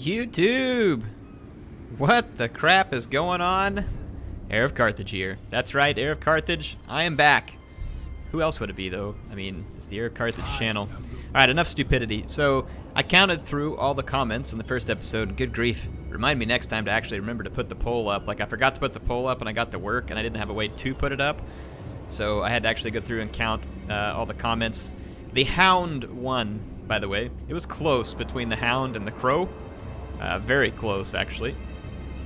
YouTube! What the crap is going on? HeirofCarthage here. That's right, HeirofCarthage. I am back. Who else would it be, though? I mean, it's the HeirofCarthage channel. Alright, enough stupidity. So, I counted through all the comments in the first episode. Good grief. Remind me next time to actually remember to put the poll up. Like, I forgot to put the poll up and I got to work and I didn't have a way to put it up. So, I had to actually go through and count all the comments. The Hound won, by the way. It was close between the Hound and the Crow. Very close, actually.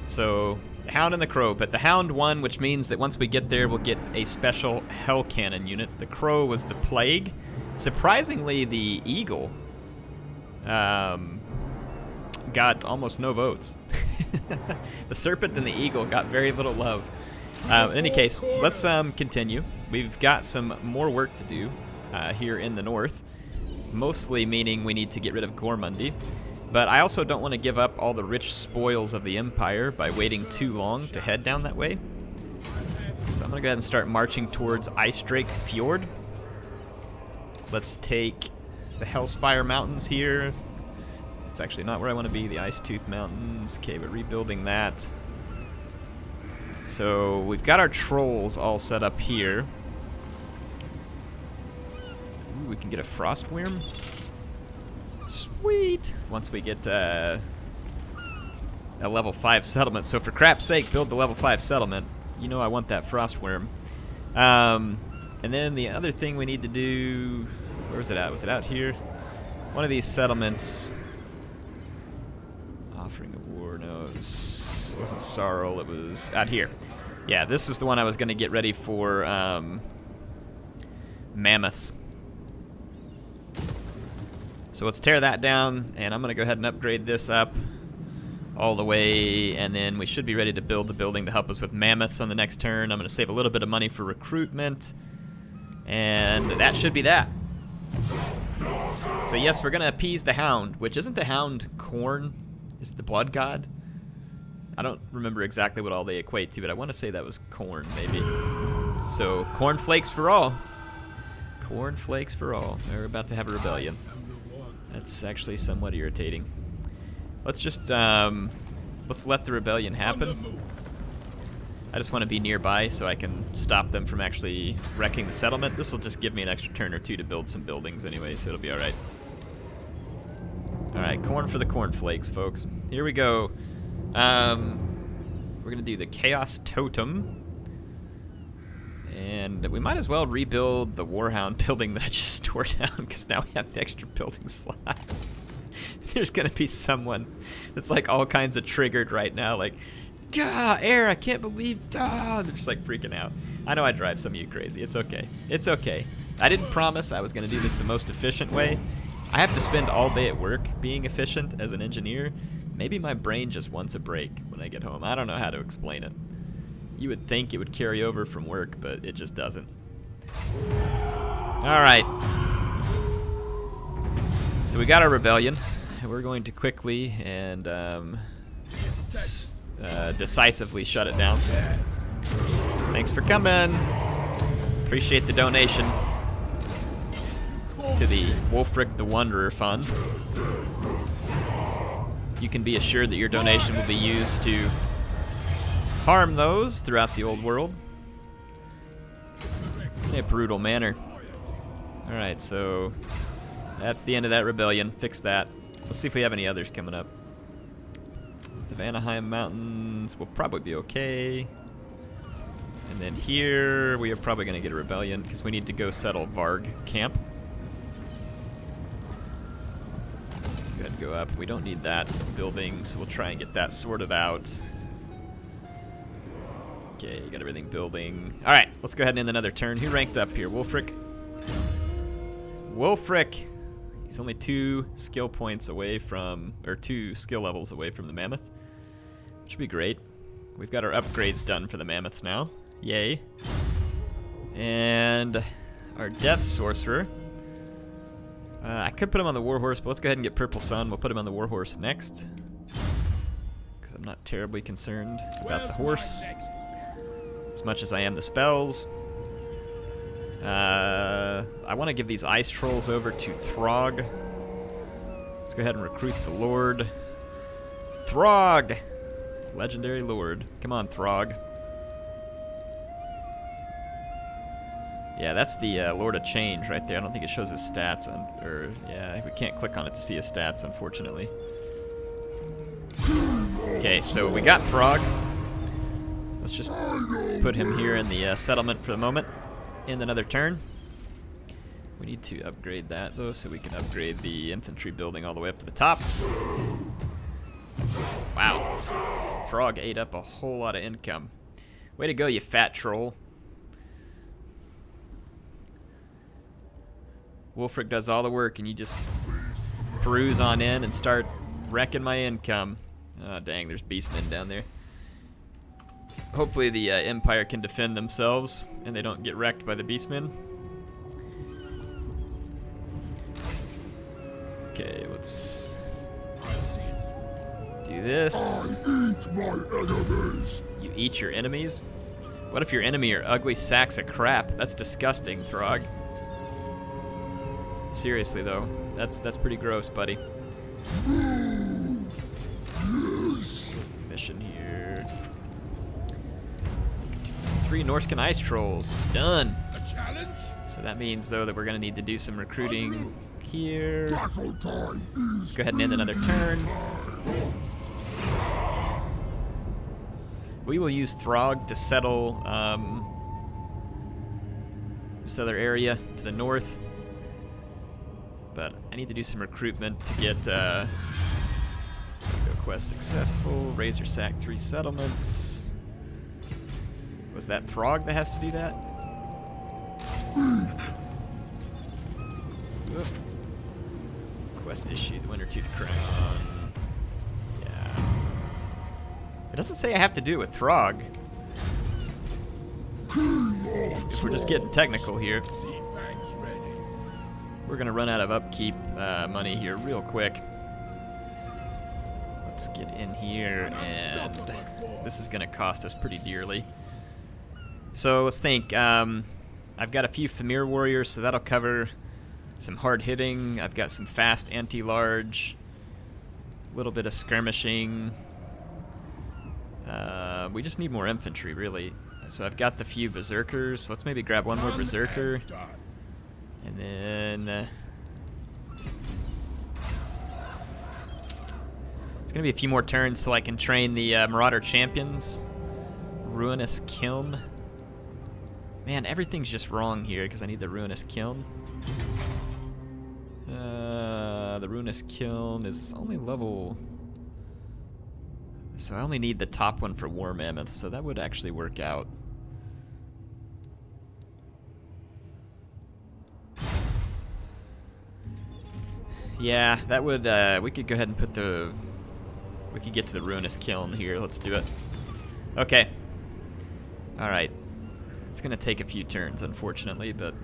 So, the Hound and the Crow. But the Hound won, which means that once we get there, we'll get a special Hell Cannon unit. The Crow was the Plague. Surprisingly, the Eagle got almost no votes. The Serpent and the Eagle got very little love. In any case, let's continue. We've got some more work to do here in the north. Mostly meaning we need to get rid of Gormundi. But I also don't want to give up all the rich spoils of the Empire by waiting too long to head down that way. So I'm going to go ahead and start marching towards Ice Drake Fjord. Let's take the Hellspire Mountains here. It's actually not where I want to be, the Ice Tooth Mountains. Okay, we're rebuilding that. So we've got our trolls all set up here. Ooh, we can get a Frost Worm. Sweet! Once we get a level 5 settlement. So for crap's sake, build the level 5 settlement. You know I want that Frost Worm. And then the other thing we need to do... Where was it at? Was it out here? One of these settlements... Offering of War, no, it wasn't Sorrel, it was out here. Yeah, this is the one I was going to get ready for mammoths. So let's tear that down, and I'm going to go ahead and upgrade this up all the way, and then we should be ready to build the building to help us with mammoths on the next turn. I'm going to save a little bit of money for recruitment, and that should be that. So yes, we're going to appease the Hound, which isn't the Hound corn? Is it the blood god? I don't remember exactly what all they equate to, but I want to say that was corn, maybe. So, cornflakes for all. Cornflakes for all. We're about to have a rebellion. That's actually somewhat irritating. Let's just, let's let the rebellion happen. I just want to be nearby so I can stop them from actually wrecking the settlement. This will just give me an extra turn or two to build some buildings anyway, so it'll be alright. Alright, corn for the cornflakes, folks. Here we go. We're going to do the Chaos Totem. And we might as well rebuild the Warhound building that I just tore down, because now we have the extra building slots. There's going to be someone that's like all kinds of triggered right now, like, gah, air, I can't believe, ah, they're just like freaking out. I know I drive some of you crazy. It's okay. It's okay. I didn't promise I was going to do this the most efficient way. I have to spend all day at work being efficient as an engineer. Maybe my brain just wants a break when I get home. I don't know how to explain it. You would think it would carry over from work, but it just doesn't. Alright. So we got our rebellion. We're going to quickly and decisively shut it down. Thanks for coming. Appreciate the donation to the Wulfrik the Wanderer Fund. You can be assured that your donation will be used to harm those throughout the old world in a brutal manner. Alright, so that's the end of that rebellion. Fix that. Let's see if we have any others coming up. The Vanaheim Mountains will probably be okay. And then here we are probably going to get a rebellion because we need to go settle Varg camp. Let's go ahead and go up. We don't need that building, so we'll try and get that sorted out. Okay, you got everything building. Alright, let's go ahead and end another turn. Who ranked up here? Wulfrik. Wulfrik. He's only 2 skill points away from, or 2 skill levels away from the mammoth. Which would be great. We've got our upgrades done for the mammoths now. Yay. And our Death Sorcerer. I could put him on the Warhorse, but let's go ahead and get Purple Sun. We'll put him on the Warhorse next. Because I'm not terribly concerned about the horse as much as I am the spells. I want to give these ice trolls over to Throg. Let's go ahead and recruit the Lord. Throg! Legendary Lord. Come on, Throg. Yeah, that's the Lord of Change right there. I don't think it shows his stats yeah, we can't click on it to see his stats, unfortunately. Okay, so we got Throg. Let's just put him here in the settlement for the moment. End another turn. We need to upgrade that, though, so we can upgrade the infantry building all the way up to the top. Wow. Throg ate up a whole lot of income. Way to go, you fat troll. Wulfrik does all the work, and you just peruse on in and start wrecking my income. Oh, dang, there's beastmen down there. Hopefully the Empire can defend themselves, and they don't get wrecked by the beastmen. Okay, let's do this. I eat my enemies. You eat your enemies? What if your enemy are ugly sacks of crap? That's disgusting, Throg. Seriously though, that's pretty gross, buddy. What's the mission here? 3 Norscan ice trolls. Done. A challenge? So that means though that we're gonna need to do some recruiting here. Battle time Let's go ahead and end another turn. We will use Throg to settle this other area to the north. But I need to do some recruitment to get go quest successful. Razor sack 3 settlements. Was that Throg that has to do that? Oop. Quest issue, the Wintertooth Crown. Yeah. It doesn't say I have to do it with Throg. If we're just getting technical here. We're gonna run out of upkeep money here real quick. Let's get in here, and this is gonna cost us pretty dearly. So let's think. I've got a few Famir warriors, so that'll cover some hard hitting. I've got some fast anti-large, a little bit of skirmishing. We just need more infantry, really. So I've got the few berserkers. Let's maybe grab one more berserker. And then it's gonna be a few more turns till I can train the Marauder champions. Ruinous Kiln. Man, everything's just wrong here because I need the Ruinous Kiln. The Ruinous Kiln is only level, so I only need the top one for War Mammoths, so that would actually work out. Yeah, that would, we could go ahead and put we could get to the Ruinous Kiln here. Let's do it. Okay. Alright. It's going to take a few turns, unfortunately, but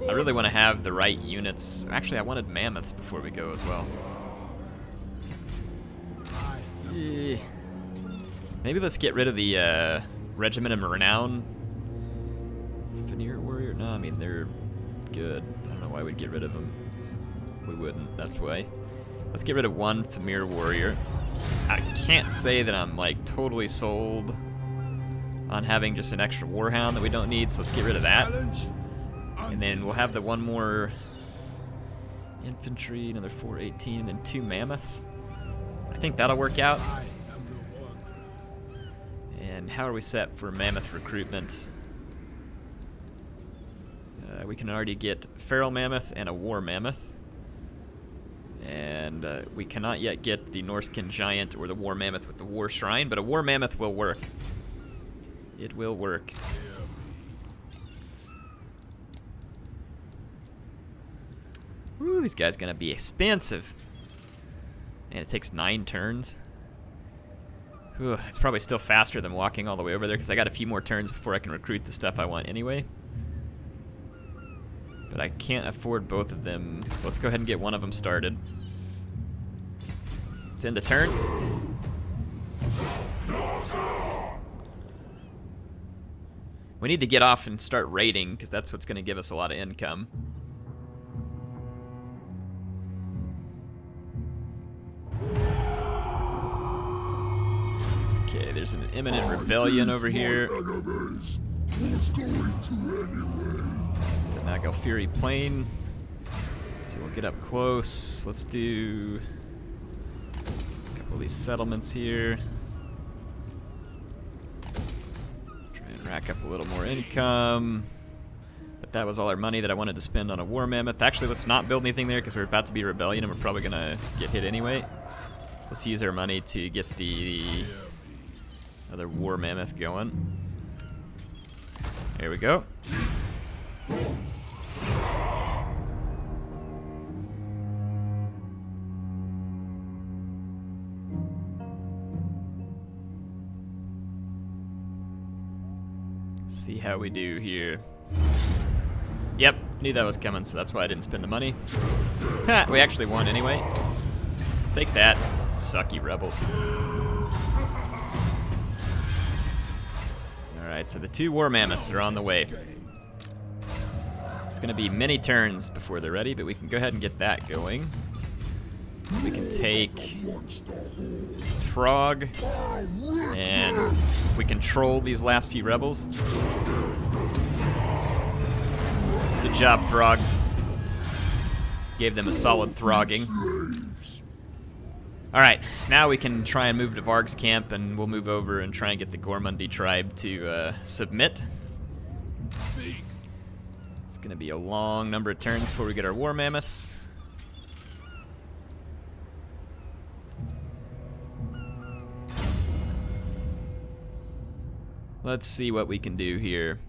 I really want to have the right units. Actually, I wanted mammoths before we go as well. Maybe let's get rid of the Regiment of Renown. Veneer Warrior? No, I mean, they're good. I don't know why we'd get rid of them. We wouldn't, that's why. Let's get rid of one Famir Warrior. I can't say that I'm like totally sold on having just an extra Warhound that we don't need, so let's get rid of that. And then we'll have the one more infantry, another 418, and then 2 mammoths. I think that'll work out. And how are we set for mammoth recruitment? We can already get feral mammoth and a war mammoth. And we cannot yet get the Norscan giant or the war mammoth with the war shrine, but a war mammoth will work. It will work. Ooh, these guys gonna be expensive. And it takes 9 turns. Whew, it's probably still faster than walking all the way over there because I got a few more turns before I can recruit the stuff I want anyway. But I can't afford both of them. So let's go ahead and get one of them started. Let's end the turn. We need to get off and start raiding because that's what's going to give us a lot of income. Okay, there's an imminent rebellion over here. Enemies. Who's going to anyway? Did not go Fury Plain. So we'll get up close. Let's do a couple of these settlements here. Try and rack up a little more income. But that was all our money that I wanted to spend on a war mammoth. Actually, let's not build anything there because we're about to be rebellion and we're probably gonna get hit anyway. Let's use our money to get the other war mammoth going. There we go. Let's see how we do here. Yep, knew that was coming, so that's why I didn't spend the money. Ha, we actually won anyway. Take that, sucky rebels. Alright, so the 2 war mammoths are on the way. It's going to be many turns before they're ready, but we can go ahead and get that going. We can take Throg, and we control these last few rebels. Good job, Throg. Gave them a solid throgging. Alright, now we can try and move to Varg's camp, and we'll move over and try and get the Gormundi tribe to submit. It's going to be a long number of turns before we get our war mammoths. Let's see what we can do here.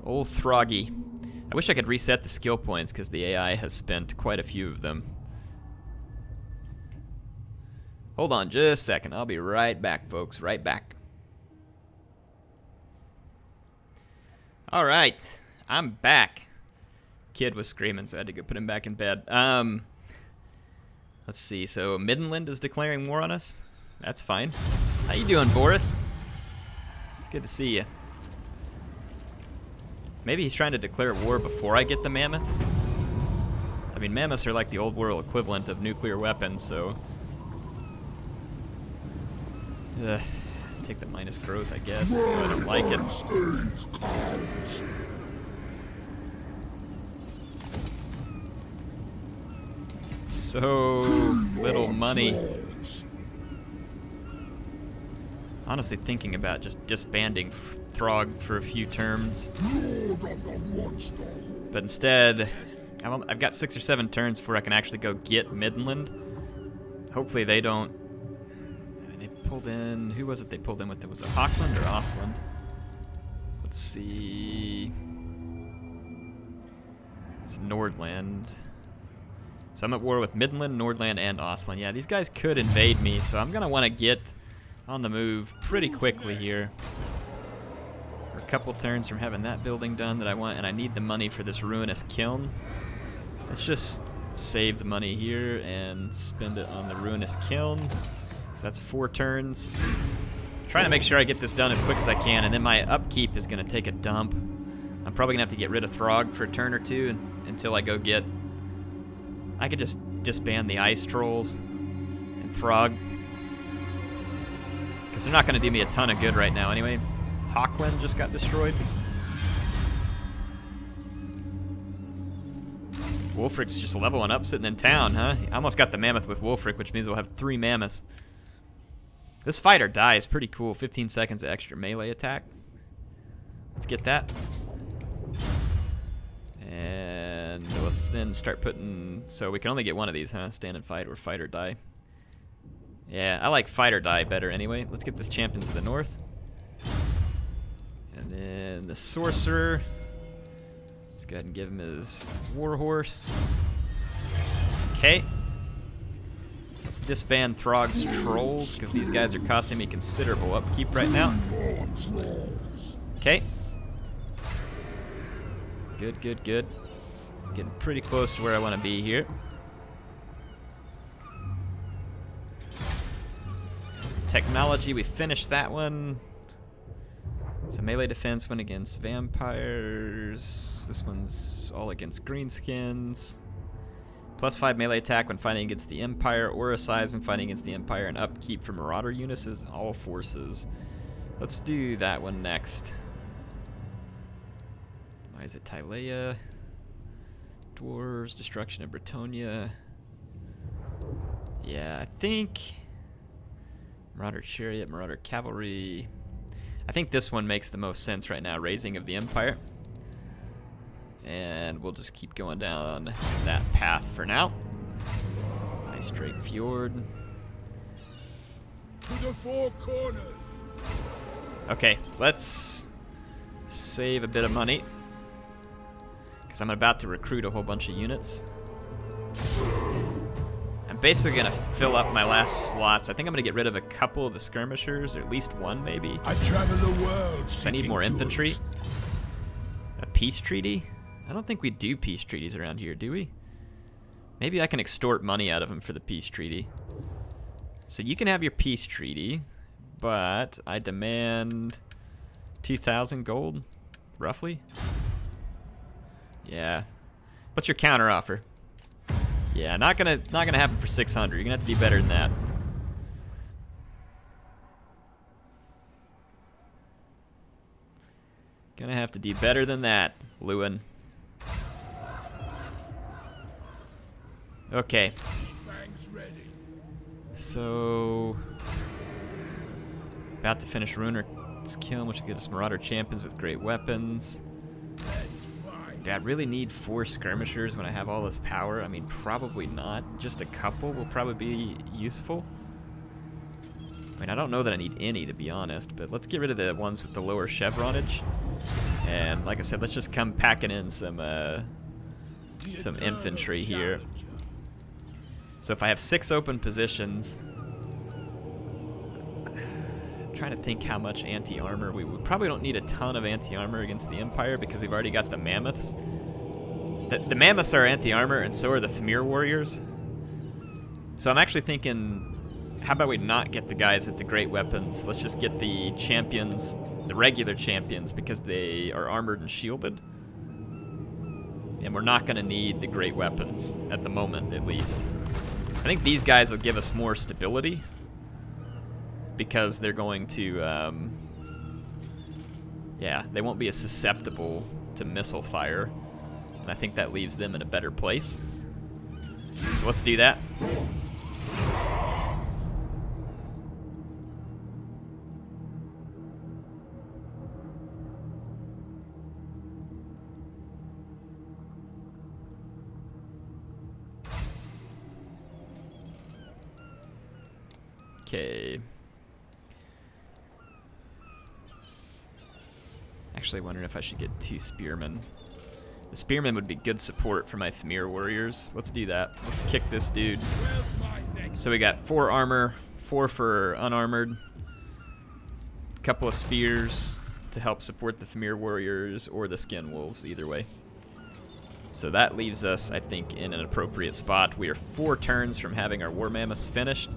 Old Throggy. I wish I could reset the skill points because the AI has spent quite a few of them. Hold on just a second. I'll be right back, folks. Right back. All right. I'm back. Kid was screaming, so I had to go put him back in bed. Let's see. So Middenland is declaring war on us. That's fine. How you doing, Boris? It's good to see you. Maybe he's trying to declare war before I get the mammoths. I mean, mammoths are like the old world equivalent of nuclear weapons, so... take the minus growth, I guess. I don't like it. So little money. Honestly thinking about just disbanding Throg for a few terms. But instead, I've got 6 or 7 turns before I can actually go get Middenland. Hopefully they don't... They pulled in... Who was it they pulled in with? Was it Hochland or Ostland? Let's see... It's Nordland. So I'm at war with Middenland, Nordland, and Ostland. Yeah, these guys could invade me, so I'm going to want to get on the move pretty quickly here. We're a couple turns from having that building done that I want, and I need the money for this ruinous kiln. Let's just save the money here and spend it on the ruinous kiln. So that's 4 turns. Trying to make sure I get this done as quick as I can, and then my upkeep is going to take a dump. I'm probably going to have to get rid of Throg for a turn or two until I go get... I could just disband the ice trolls and Throg, because they're not going to do me a ton of good right now anyway. Hochland just got destroyed. Wulfrik's just leveling up, sitting in town, huh? I almost got the mammoth with Wulfrik, which means we'll have 3 mammoths. This fight or die is pretty cool. 15 seconds of extra melee attack. Let's get that. And let's then start putting... So we can only get one of these, huh? Stand and fight or fight or die. Yeah, I like fight or die better anyway. Let's get this champion to the north. And then the sorcerer. Let's go ahead and give him his warhorse. Okay. Let's disband Throg's trolls, because these guys are costing me considerable upkeep right now. Okay. Good, good, good. Getting pretty close to where I want to be here. Technology, we finished that one. So melee defense when against vampires. This one's all against greenskins. +5 melee attack when fighting against the Empire. Aura size when fighting against the Empire. And upkeep for Marauder units is all forces. Let's do that one next. Why is it Tylea? Dwarves, destruction of Bretonia. Yeah, I think Marauder Chariot, Marauder Cavalry. I think this one makes the most sense right now, Raising of the Empire. And we'll just keep going down that path for now. Nice Drake Fjord. To the four corners. Okay, let's save a bit of money, because I'm about to recruit a whole bunch of units. I'm basically going to fill up my last slots. I think I'm going to get rid of a couple of the skirmishers, or at least one maybe. I travel the world. I need more infantry. A peace treaty? I don't think we do peace treaties around here, do we? Maybe I can extort money out of him for the peace treaty. So you can have your peace treaty, but I demand 2,000 gold, roughly. Yeah. What's your counter offer? Yeah, not gonna happen for 600. You're gonna have to do better than that. Gonna have to do better than that, Lewin. Okay. So, about to finish Runer's Kiln, which will get us Marauder Champions with great weapons. Do I really need 4 skirmishers when I have all this power? I mean, probably not. Just a couple will probably be useful. I mean, I don't know that I need any, to be honest, but let's get rid of the ones with the lower chevronage. And like I said, let's just come packing in some infantry here. So if I have 6 open positions, I'm trying to think how much anti-armor we probably don't need a ton of anti-armor against the Empire because we've already got the mammoths. The mammoths are anti-armor, and so are the Famir warriors. So I'm actually thinking, how about we not get the guys with the great weapons? Let's just get the champions, the regular champions, because they are armored and shielded. And we're not going to need the great weapons at the moment, at least. I think these guys will give us more stability because they're going to, yeah, they won't be as susceptible to missile fire. And I think that leaves them in a better place. So let's do that. Okay. Actually wondering if I should get 2 Spearmen. The Spearmen would be good support for my Famir warriors. Let's do that. Let's kick this dude. So we got 4 armor, 4 for unarmored, a couple of spears to help support the Famir warriors or the skin wolves, either way. So that leaves us, I think, in an appropriate spot. We are 4 turns from having our war mammoths finished.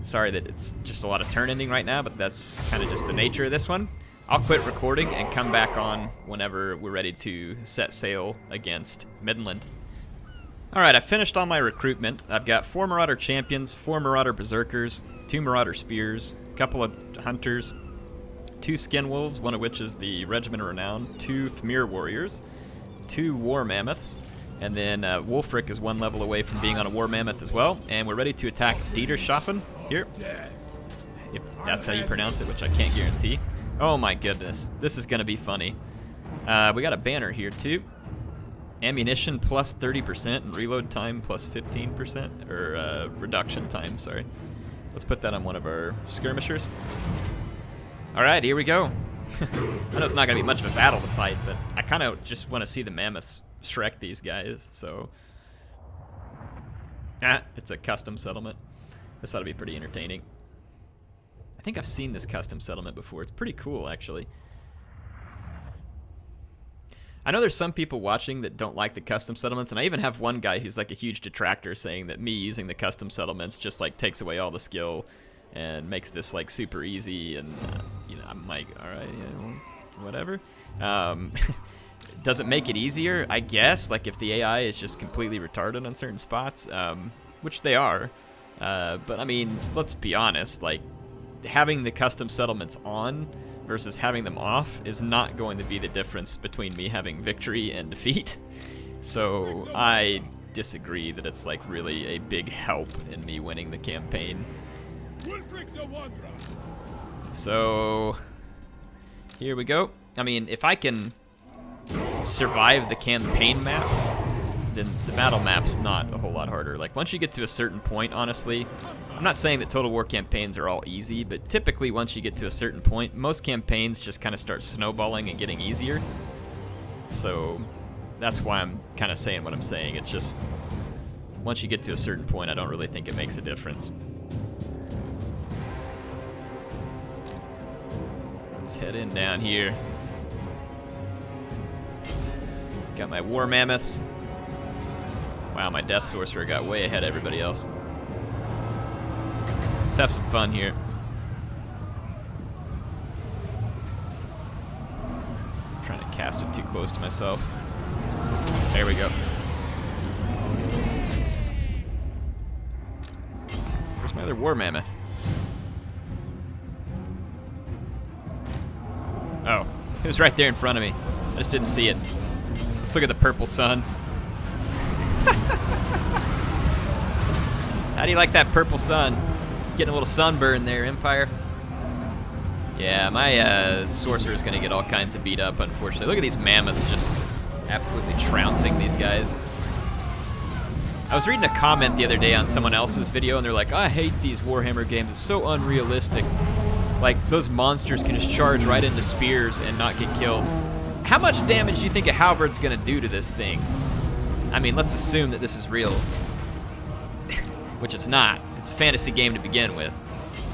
Sorry that it's just a lot of turn ending right now, but that's kind of just the nature of this one. I'll quit recording and come back on whenever we're ready to set sail against Middenland. Alright, I've finished all my recruitment. I've got 4 Marauder Champions, 4 Marauder Berserkers, 2 Marauder Spears, a couple of Hunters, 2 Skin Wolves, one of which is the Regiment of Renown, 2 Famir Warriors, 2 War Mammoths, and then Wulfrik is 1 level away from being on a War Mammoth as well. And we're ready to attack Dieterschaffen here. If that's how you pronounce it, which I can't guarantee. Oh my goodness, this is going to be funny. We got a banner here too. Ammunition plus 30% and reload time plus 15%, or reduction time, sorry. Let's put that on one of our skirmishers. Alright, here we go. I know it's not going to be much of a battle to fight, but I kind of just want to see the mammoths Shrek these guys, so... it's a custom settlement. This ought to be pretty entertaining. I think I've seen this custom settlement before. It's pretty cool, actually. I know there's some people watching that don't like the custom settlements, and I even have one guy who's like a huge detractor saying that me using the custom settlements just like takes away all the skill and makes this like super easy, and you know, I'm like, alright, yeah, well, whatever. Does it make it easier? I guess, like if the AI is just completely retarded on certain spots, which they are. But I mean, let's be honest, like having the custom settlements on versus having them off is not going to be the difference between me having victory and defeat. So I disagree that it's like really a big help in me winning the campaign. Wulfrik the Wanderer. So here we go. I mean, if I can survive the campaign map, then the battle map's not a whole lot harder. Like once you get to a certain point, honestly, I'm not saying that Total War campaigns are all easy, but typically once you get to a certain point, most campaigns just kind of start snowballing and getting easier. So that's why I'm kind of saying what I'm saying. It's just once you get to a certain point, I don't really think it makes a difference. Let's head in down here. Got my war mammoths. Wow, my death sorcerer got way ahead of everybody else. Let's have some fun here. I'm trying to cast it too close to myself. There we go. Where's my other war mammoth? Oh, it was right there in front of me. I just didn't see it. Let's look at the purple sun. How do you like that purple sun? Getting a little sunburn there, Empire. Yeah, my sorcerer is going to get all kinds of beat up, unfortunately. Look at these mammoths just absolutely trouncing these guys. I was reading a comment the other day on someone else's video, and they're like, I hate these Warhammer games. It's so unrealistic. Like, those monsters can just charge right into spears and not get killed. How much damage do you think a halberd's going to do to this thing? I mean, let's assume that this is real. Which it's not. It's a fantasy game to begin with.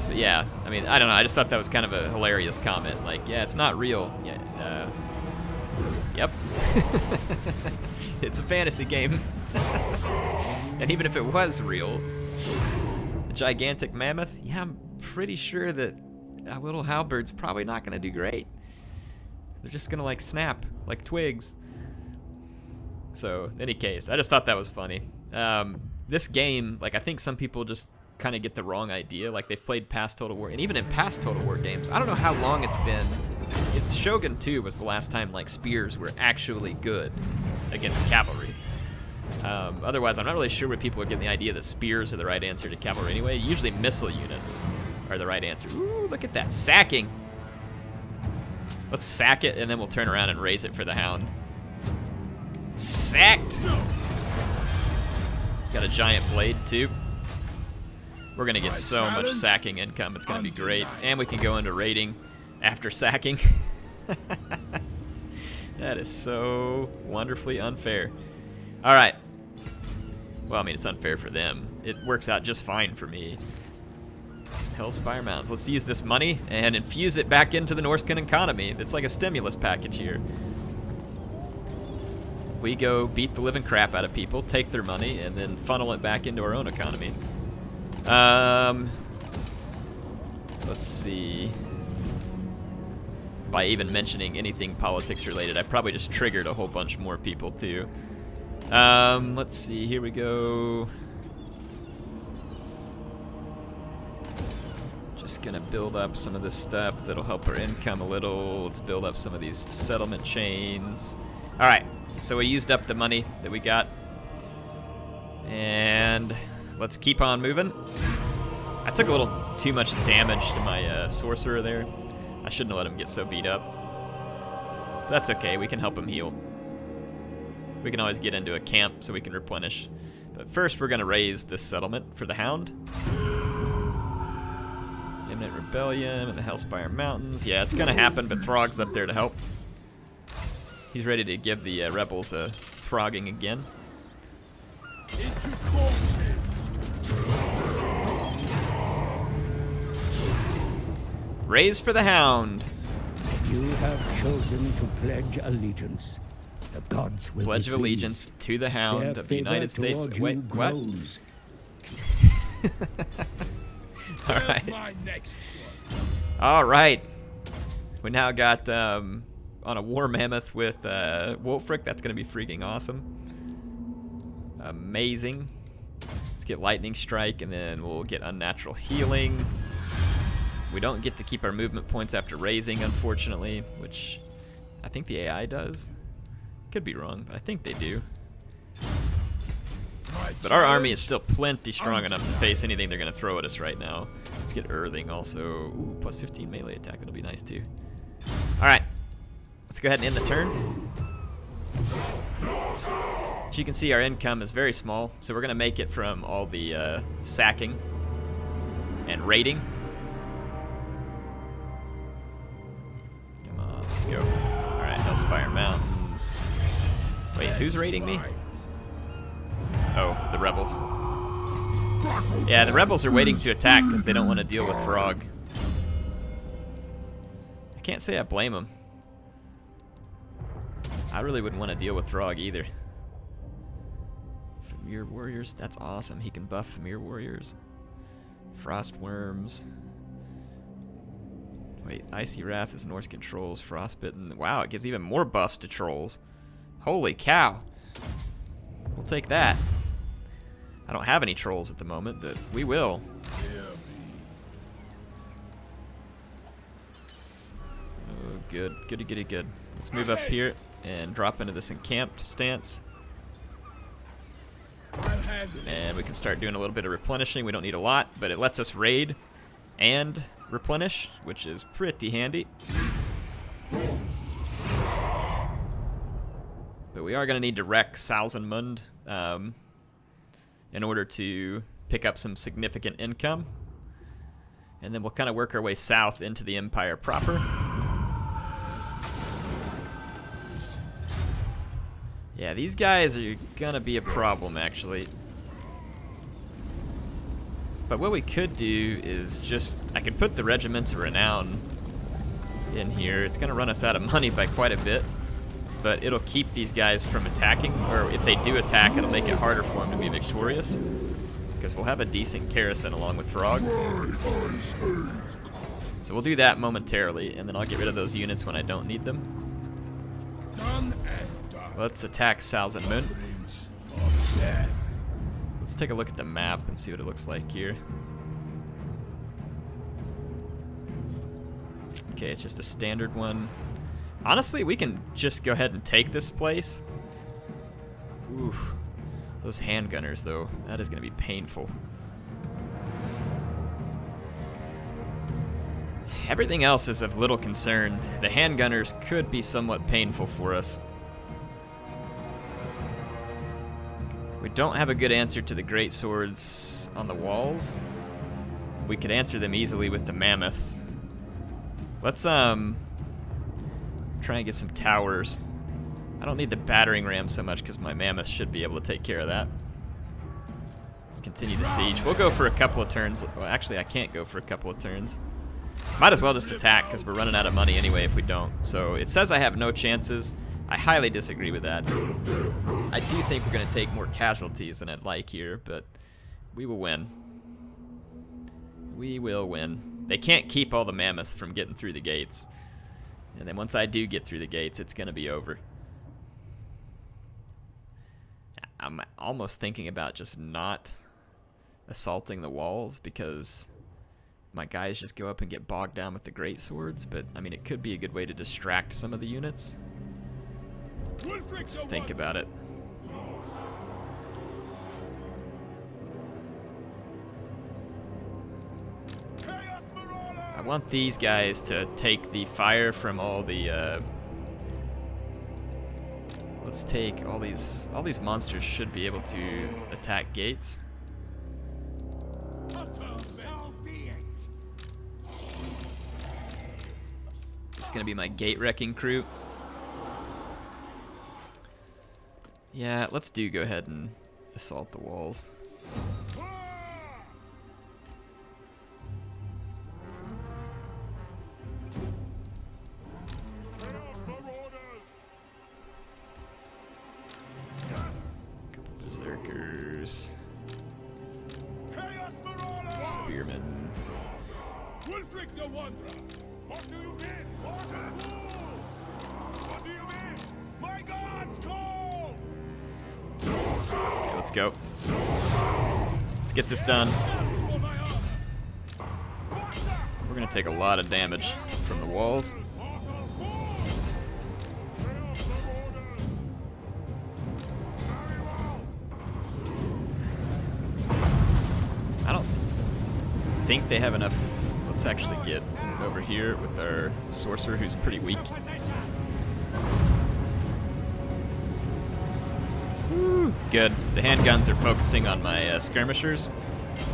But yeah, I mean, I don't know. I just thought that was kind of a hilarious comment. Like, yeah, it's not real. Yeah, yep. It's a fantasy game. And even if it was real, a gigantic mammoth, yeah, I'm pretty sure that a little halberd's probably not going to do great. They're just going to, like, snap like twigs. So, in any case, I just thought that was funny. This game, like, I think some people just kind of get the wrong idea. Like, they've played past Total War, and even in past Total War games, I don't know how long it's been. It's Shogun 2 was the last time, like, spears were actually good against cavalry. Otherwise, I'm not really sure where people are getting the idea that spears are the right answer to cavalry anyway. Usually missile units are the right answer. Ooh, look at that, sacking. Let's sack it, and then we'll turn around and raise it for the hound. Sacked! Got a giant blade, too. We're going to get so much sacking income. It's going to be great. And we can go into raiding after sacking. That is so wonderfully unfair. All right. Well, I mean, it's unfair for them. It works out just fine for me. Hellspire Mountains. Let's use this money and infuse it back into the Norscan economy. It's like a stimulus package here. We go beat the living crap out of people, take their money, and then funnel it back into our own economy. Let's see. By even mentioning anything politics related, I probably just triggered a whole bunch more people too. Let's see, here we go. Just gonna build up some of this stuff that'll help our income a little. Let's build up some of these settlement chains. All right, so we used up the money that we got. And let's keep on moving. I took a little too much damage to my sorcerer there. I shouldn't have let him get so beat up. But that's okay, we can help him heal. We can always get into a camp so we can replenish. But first we're gonna raise this settlement for the hound. Imminent Rebellion in the Hellspire Mountains. Yeah, it's gonna happen, but Throg's up there to help. He's ready to give the rebels a throgging again. Into corpses. Raise for the hound. You have chosen to pledge allegiance. The gods will Pledge be of allegiance pleased. to the hound Their of the United favor States. toward Wait, you what? grows. All right. My next one. All right. We now got on a war mammoth with Wulfrik. That's going to be freaking awesome. Amazing. Let's get lightning strike, and then we'll get unnatural healing. We don't get to keep our movement points after raising, unfortunately, which I think the AI does. Could be wrong, but I think they do. But our army is still plenty strong enough to face anything they're going to throw at us right now. Let's get Earthing also. Ooh, plus 15 melee attack. That'll be nice too. Alright. Let's go ahead and end the turn. As you can see, our income is very small, so we're going to make it from all the sacking and raiding. Come on, let's go. Alright, Hellspire Mountains. Wait, who's raiding me? Oh, the rebels. Yeah, the rebels are waiting to attack because they don't want to deal with Throg. I can't say I blame them. I really wouldn't want to deal with Throg either. Familiar Warriors, that's awesome. He can buff Familiar Warriors. Frost Worms. Wait, Icy Wrath is Norsca trolls. Frostbitten. Wow, it gives even more buffs to trolls. Holy cow. We'll take that. I don't have any trolls at the moment, but we will. Oh, good. Goody, goody, good. Let's move up here and drop into this encamped stance. And we can start doing a little bit of replenishing. We don't need a lot, but it lets us raid and replenish, which is pretty handy. But we are going to need to wreck Salzenmund in order to pick up some significant income. And then we'll kind of work our way south into the Empire proper. Yeah, these guys are going to be a problem, actually. But what we could do is just... I could put the Regiments of Renown in here. It's going to run us out of money by quite a bit. But it'll keep these guys from attacking, or if they do attack, it'll make it harder for them to be victorious. Because we'll have a decent garrison along with Throg. So we'll do that momentarily, and then I'll get rid of those units when I don't need them. Let's attack Salzenmund. Let's take a look at the map and see what it looks like here. Okay, it's just a standard one. Honestly, we can just go ahead and take this place. Oof. Those handgunners, though, that is going to be painful. Everything else is of little concern. The handgunners could be somewhat painful for us. We don't have a good answer to the great swords on the walls. We could answer them easily with the mammoths. Let's try and get some towers. I don't need the battering ram so much because my mammoth should be able to take care of that. Let's continue the siege. We'll go for a couple of turns. Well, actually, I can't go for a couple of turns. Might as well just attack because we're running out of money anyway if we don't. So it says I have no chances. I highly disagree with that. I do think we're going to take more casualties than I'd like here, but we will win. We will win. They can't keep all the mammoths from getting through the gates. And then once I do get through the gates, it's going to be over. I'm almost thinking about just not assaulting the walls because my guys just go up and get bogged down with the great swords. But, I mean, it could be a good way to distract some of the units. Let's think about it. I want these guys to take the fire from all the, let's take all these monsters should be able to attack gates. This is gonna be my gate wrecking crew. Yeah, let's go ahead and assault the walls. Spearman. Wulfrik the Wanderer. What do you mean? go. Let's get this done. We're gonna take a lot of damage from the walls. I don't think they have enough. Let's actually get over here with our sorcerer, who's pretty weak. Woo, good. The handguns are focusing on my skirmishers.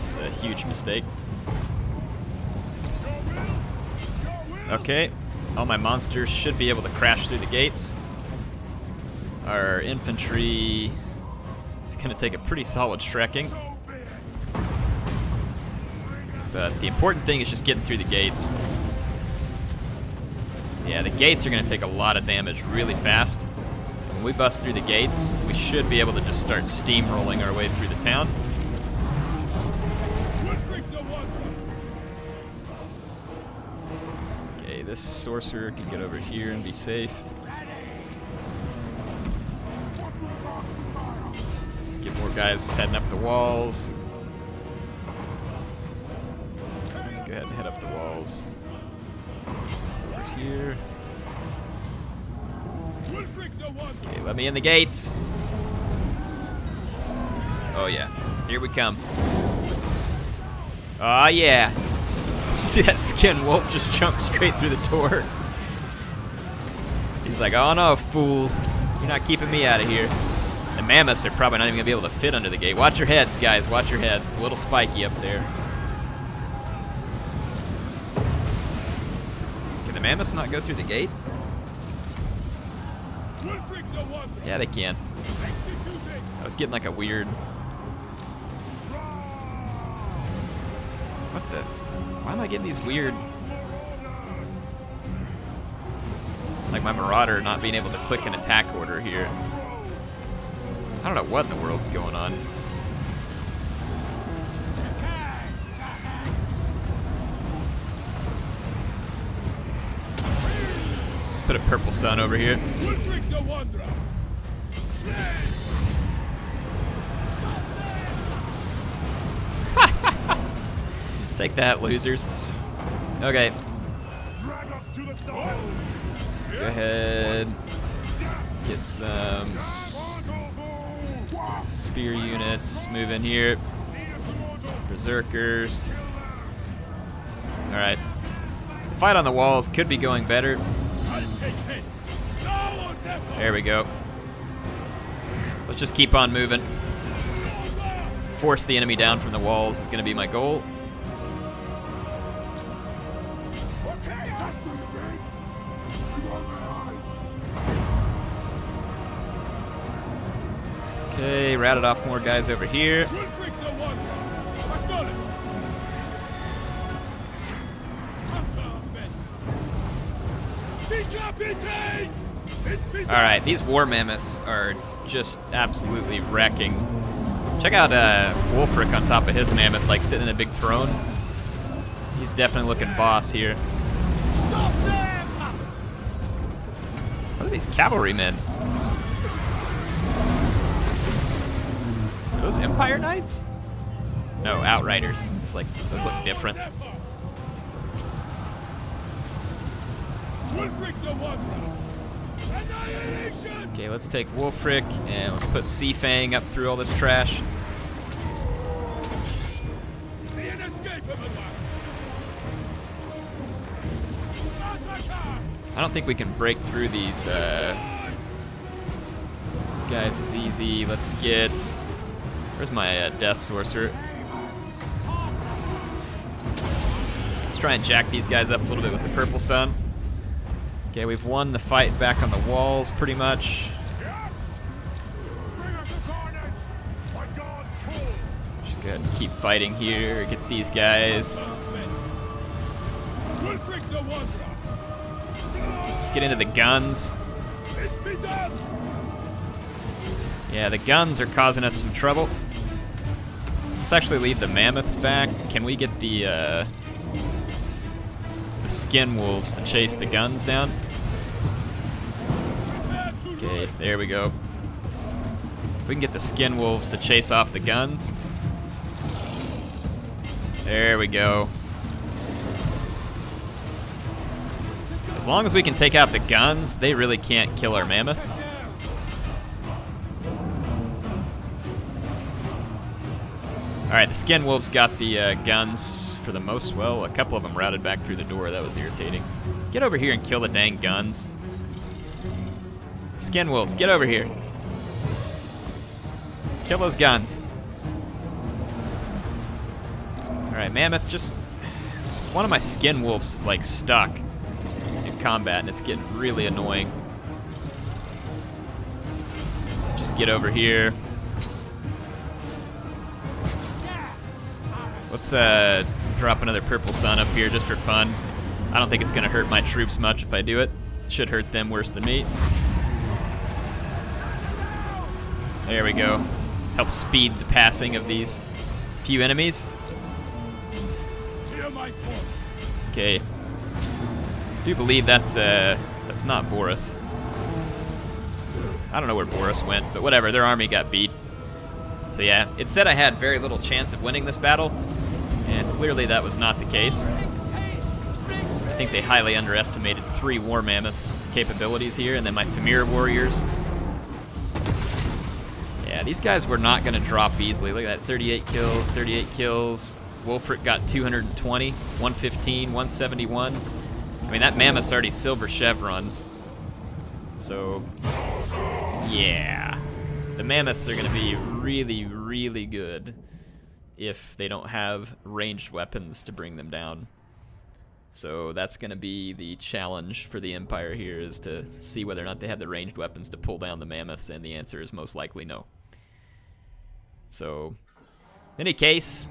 It's a huge mistake. Okay, all my monsters should be able to crash through the gates. Our infantry is going to take a pretty solid trekking. But the important thing is just getting through the gates. Yeah, the gates are going to take a lot of damage really fast. When we bust through the gates, we should be able to just start steamrolling our way through the town. Okay, this sorcerer can get over here and be safe. Let's get more guys heading up the walls. Let's go ahead and head up the walls. Over here. Okay, let me in the gates. Oh yeah, here we come. Oh yeah. See that skin wolf just jump straight through the door. He's like, oh no, fools. You're not keeping me out of here. The mammoths are probably not even gonna be able to fit under the gate. Watch your heads, guys, watch your heads. It's a little spiky up there. Can the mammoths not go through the gate? Yeah, they can. I was getting like a weird... What the... Why am I getting these weird... Like my Marauder not being able to click an attack order here. I don't know what in the world's going on. Let's put a purple sun over here. Take that, losers. Okay. Let's go ahead. Get some spear units. Move in here. Berserkers. Alright. The fight on the walls could be going better. There we go. Let's just keep on moving. Force the enemy down from the walls is going to be my goal. Okay, routed off more guys over here. Alright, these war mammoths are just absolutely wrecking. Check out Wulfrik on top of his mammoth, like sitting in a big throne. He's definitely looking boss here. What are these cavalrymen? Are those Empire Knights? No, Outriders. It's like, those look different. Okay, let's take Wulfrik and let's put Seafang up through all this trash. I don't think we can break through these guys as easy. Let's get... Where's my Death Sorcerer? Let's try and jack these guys up a little bit with the Purple Sun. Okay, we've won the fight back on the walls, pretty much. Just go ahead and keep fighting here, get these guys. Just get into the guns. Yeah, the guns are causing us some trouble. Let's actually leave the mammoths back. Can we get the skin wolves to chase the guns down? Okay, there we go. If we can get the skin wolves to chase off the guns. There we go. As long as we can take out the guns, they really can't kill our mammoths. Alright, the skin wolves got the guns for the most. Well, a couple of them routed back through the door. That was irritating. Get over here and kill the dang guns. Skin wolves, get over here. Kill those guns. Alright, mammoth, just one of my skin wolves is like stuck in combat and it's getting really annoying. Just get over here. Let's drop another purple sun up here just for fun. I don't think it's gonna hurt my troops much if I do it. It should hurt them worse than me. There we go. Help speed the passing of these few enemies. Okay. I do believe that's not Boris. I don't know where Boris went, but whatever, their army got beat. So yeah, it said I had very little chance of winning this battle, and clearly that was not the case. I think they highly underestimated 3 war mammoths' capabilities here, and then my Thamir warriors. Yeah, these guys were not gonna drop easily. Look at that, 38 kills, 38 kills. Wulfrik got 220, 115, 171. I mean, that mammoth's already silver chevron. So, yeah. The mammoths are gonna be really, really good if they don't have ranged weapons to bring them down. So that's gonna be the challenge for the Empire here, is to see whether or not they have the ranged weapons to pull down the mammoths, and the answer is most likely no. So, in any case,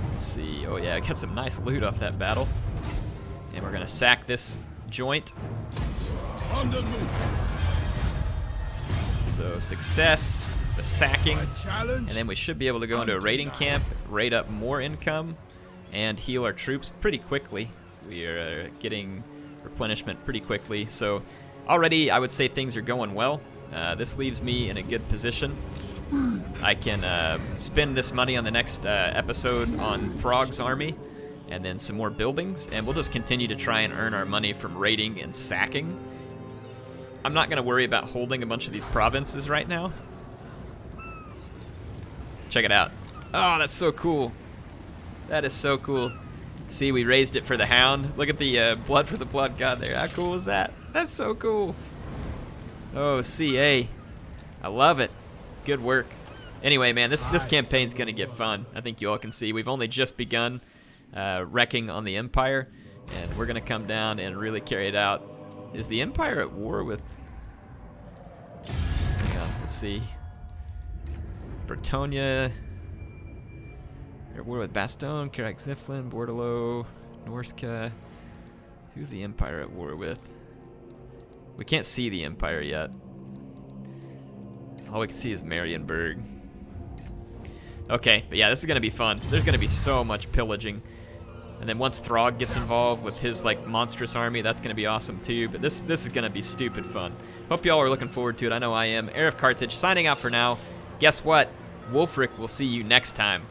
let's see. Oh yeah, I got some nice loot off that battle. And we're gonna sack this joint. So success, the sacking, and then we should be able to go into a raiding camp, raid up more income, and heal our troops pretty quickly. We are getting replenishment pretty quickly, so already I would say things are going well. This leaves me in a good position. I can spend this money on the next episode on Throg's army, and then some more buildings, and we'll just continue to try and earn our money from raiding and sacking. I'm not going to worry about holding a bunch of these provinces right now. Check it out. Oh, that's so cool. That is so cool. See, we raised it for the Hound. Look at the blood for the blood god there. How cool is that? That's so cool. Oh, CA. I love it. Good work. Anyway, man, this campaign's going to get fun. I think you all can see. We've only just begun wrecking on the Empire, and we're going to come down and really carry it out. Is the Empire at war with... Hang on, let's see. Bretonia. They're at war with Bastogne, Karak Ziflin, Bordelot, Norsca. Who's the Empire at war with? We can't see the Empire yet. All we can see is Marienburg. Okay, but yeah, this is going to be fun. There's going to be so much pillaging. And then once Throg gets involved with his like monstrous army, that's going to be awesome too. But this is going to be stupid fun. Hope y'all are looking forward to it. I know I am. HeirofCarthage signing out for now. Guess what? Wulfrik will see you next time.